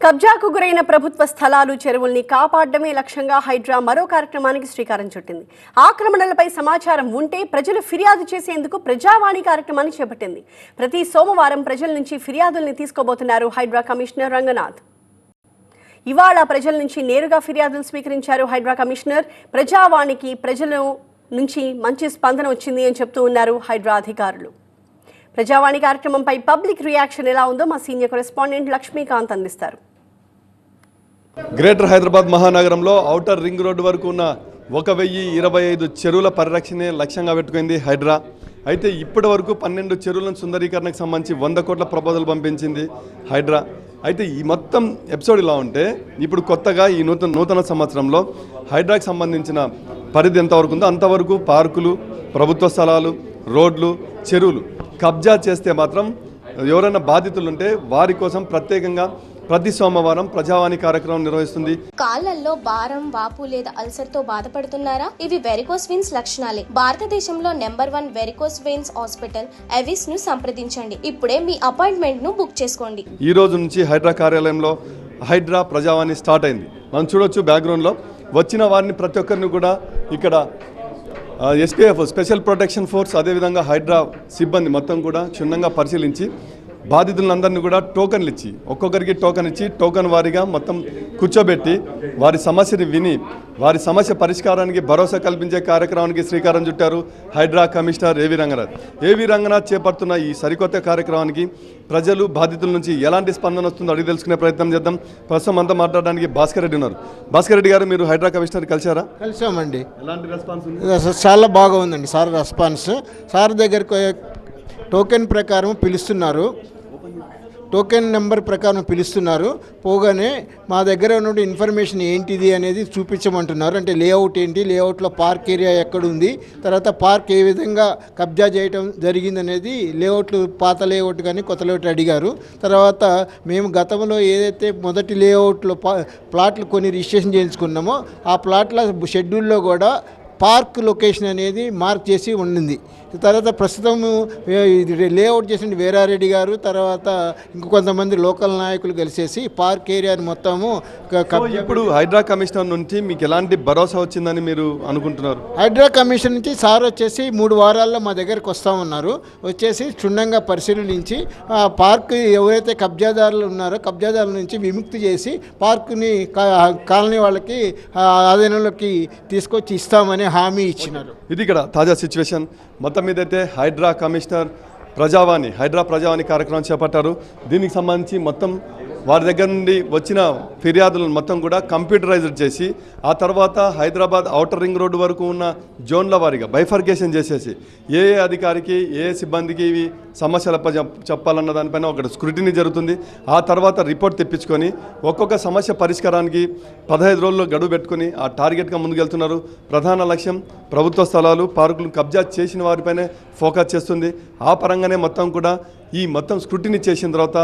కబ్జాకు గురైన ప్రభుత్వ స్థలాలు చెరువుల్ని కాపాడడమే లక్ష్యంగా హైడ్రా మరో కార్యక్రమానికి శ్రీకారం చుట్టింది. ఆక్రమణలపై సమాచారం ఉంటే ప్రజలు ఫిర్యాదు చేసేందుకు ప్రజావాణి కార్యక్రమాన్ని చేపట్టింది. ప్రతి సోమవారం ప్రజల నుంచి ఫిర్యాదుల్ని తీసుకోబోతున్నారు హైడ్రా కమిషనర్ రంగనాథ్. ఇవాళ ప్రజల నుంచి నేరుగా ఫిర్యాదులు స్వీకరించారు హైడ్రా కమిషనర్. ప్రజావాణికి ప్రజల నుంచి మంచి స్పందన వచ్చింది అని చెప్తూ ఉన్నారు హైడ్రా అధికారులు. ప్రజావాణి కార్యక్రమంపై పబ్లిక్ రియాక్షన్ ఎలా ఉందో మా సీనియర్ కరెస్పాండెంట్ లక్ష్మీకాంత్ అందిస్తారు. గ్రేటర్ హైదరాబాద్ మహానగరంలో ఔటర్ రింగ్ రోడ్డు వరకు ఉన్న 1025 చెరువుల పరిరక్షణే లక్ష్యంగా పెట్టుకుంది హైడ్రా. అయితే ఇప్పటి వరకు 12 చెరువుల సుందరీకరణకు సంబంధించి 100 కోట్ల ప్రపోజల్ పంపించింది హైడ్రా. అయితే ఈ మొత్తం ఎపిసోడ్ ఇలా ఉంటే ఇప్పుడు కొత్తగా ఈ నూతన సంవత్సరంలో హైడ్రాకి సంబంధించిన పరిధి ఎంతవరకు ఉందో అంతవరకు పార్కులు, ప్రభుత్వ స్థలాలు, రోడ్లు, చెరువులు కబ్జా చేస్తే మాత్రం ఎవరైనా బాధితులు ఉంటే వారి కోసం ప్రత్యేకంగా ప్రతి సోమవారం ప్రజావాణి కార్యక్రమం నిర్వహిస్తుంది. కాళ్లలో భారం, వాపు లేదా అల్సర్ తో బాధపడుతున్నారా? ఇవి వెరికోస్ వెయిన్స్ లక్షణాలే. భారతదేశంలో number 1 varicose veins hospital Avis ను సంప్రదించండి. ఇప్పుడే మీ అపాయింట్మెంట్ ను బుక్ చేసుకోండి. ఈ రోజు నుంచి హైడ్రా కార్యాలయంలో హైడ్రా ప్రజావాణి స్టార్ట్ అయింది. మనం చూడొచ్చు బ్యాక్గ్రౌండ్ లో వచ్చిన వారిని ప్రతి ఒక్కరిని కూడా ఇక్కడ ఎస్పీఎఫ్ స్పెషల్ ప్రొటెక్షన్ ఫోర్స్ అదేవిధంగా హైడ్రా సిబ్బంది మొత్తం కూడా క్షుణ్ణంగా పరిశీలించి బాధితులందరినీ కూడా టోకన్లు ఇచ్చి ఒక్కొక్కరికి టోకన్ ఇచ్చి టోకన్ వారీగా మొత్తం కూర్చోబెట్టి వారి సమస్యని విని వారి సమస్య పరిష్కారానికి భరోసా కల్పించే కార్యక్రమానికి శ్రీకారం చుట్టారు హైడ్రా కమిషనర్ ఏవి రంగనాథ్ చేపడుతున్న ఈ సరికొత్త కార్యక్రమానికి ప్రజలు బాధితుల నుంచి ఎలాంటి స్పందన వస్తుందో అడిగి తెలుసుకునే ప్రయత్నం చేద్దాం. ప్రస్తుతం అంతా మాట్లాడడానికి భాస్కర్ రెడ్డి ఉన్నారు. భాస్కర్ రెడ్డి గారు, మీరు హైడ్రా కమిషనర్ కలిసామండి. ఎలాంటి రెస్పాన్స్ ఉంది? చాలా బాగా ఉందండి సార్ రెస్పాన్స్. సార్ దగ్గరకు టోకెన్ ప్రకారం పిలుస్తున్నారు, టోకెన్ నెంబర్ ప్రకారం పిలుస్తున్నారు. పోగానే మా దగ్గర ఉన్న ఇన్ఫర్మేషన్ ఏంటిది అనేది చూపించమంటున్నారు. అంటే లేఅవుట్ ఏంటి, లేఅవుట్లో పార్క్ ఏరియా ఎక్కడ ఉంది, తర్వాత పార్క్ ఏ విధంగా కబ్జా చేయటం జరిగింది అనేది లేఅవుట్లు, పాత లేఅవుట్ కానీ కొత్త లేఅవుట్ అడిగారు. తర్వాత మేము గతంలో ఏదైతే మొదటి లేఅవుట్లో ప్లాట్లు కొన్ని రిజిస్ట్రేషన్ చేయించుకున్నామో ఆ ప్లాట్ల షెడ్యూల్లో కూడా పార్క్ లొకేషన్ అనేది మార్క్ చేసి ఉండింది. తర్వాత ప్రస్తుతం లేఅవుట్ చేసిన వీరారెడ్డి గారు, తర్వాత ఇంకొంతమంది లోకల్ నాయకులు కలిసేసి పార్క్ ఏరియాని మొత్తము ఇప్పుడు హైడ్రా కమిషనర్ నుంచి మీకు ఎలాంటి భరోసా వచ్చిందని మీరు అనుకుంటున్నారు? హైడ్రా కమిషన్ నుంచి సార్ వచ్చేసి 3 వారాల్లో మా దగ్గరకు వస్తామన్నారు. వచ్చేసి క్షుణ్ణంగా పరిశీలించి ఆ పార్క్ ఎవరైతే కబ్జాదారులు ఉన్నారో కబ్జాదారుల నుంచి విముక్తి చేసి పార్కుని కాలనీ వాళ్ళకి ఆధీనంలోకి తీసుకొచ్చి ఇస్తామని హామీ ఇచ్చినారు. ఇది ఇక్కడ తాజా సిచ్యువేషన్. మొత్తం మీద అయితే హైడ్రా కమిషనర్ హైడ్రా ప్రజావాణి కార్యక్రమం చేపట్టారు. దీనికి సంబంధించి మొత్తం వారి దగ్గర నుండి వచ్చిన ఫిర్యాదులను మొత్తం కూడా కంప్యూటరైజ్డ్ చేసి ఆ తర్వాత హైదరాబాద్ ఔటర్ రింగ్ రోడ్డు వరకు ఉన్న జోన్ల వారీగా బైఫర్కేషన్ చేసేసి ఏ అధికారికి ఏ సిబ్బందికి ఇవి సమస్యల చెప్పాలన్న దానిపైన ఒక స్క్రూటినీ జరుగుతుంది. ఆ తర్వాత రిపోర్ట్ తెప్పించుకొని ఒక్కొక్క సమస్య పరిష్కారానికి 15 రోజుల్లో గడువు పెట్టుకొని ఆ టార్గెట్గా ముందుకెళ్తున్నారు. ప్రధాన లక్ష్యం ప్రభుత్వ స్థలాలు, పార్కులు కబ్జా చేసిన వారిపైనే ఫోకస్ చేస్తుంది. ఆ పరంగానే మొత్తం కూడా ఈ మొత్తం స్క్రూటినీ చేసిన తర్వాత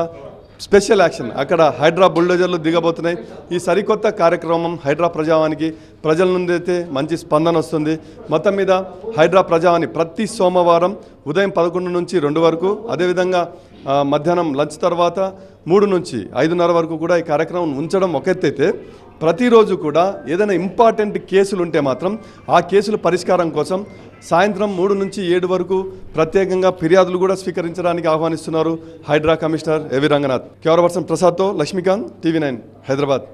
స్పెషల్ యాక్షన్ అక్కడ హైడ్రా బుల్డోజర్లు దిగబోతున్నాయి. ఈ సరికొత్త కార్యక్రమం హైడ్రా ప్రజావానికి ప్రజల నుండి అయితే మంచి స్పందన వస్తుంది. మొత్తం మీద హైడ్రా ప్రజావాణి ప్రతి సోమవారం ఉదయం 11 నుంచి 2 వరకు, అదేవిధంగా మధ్యాహ్నం లంచ్ తర్వాత 3 నుంచి 5:30 వరకు కూడా ఈ కార్యక్రమం ఉంచడం ఒక ఎత్తైతే ప్రతిరోజు కూడా ఏదైనా ఇంపార్టెంట్ కేసులు ఉంటే మాత్రం ఆ కేసుల పరిష్కారం కోసం సాయంత్రం 3 నుంచి 7 వరకు ప్రత్యేకంగా ఫిర్యాదులు కూడా స్వీకరించడానికి ఆహ్వానిస్తున్నారు Hydraa commissioner AV Ranganath. Camera person ప్రసాద్తో లక్ష్మీకాంత్, TV9 హైదరాబాద్.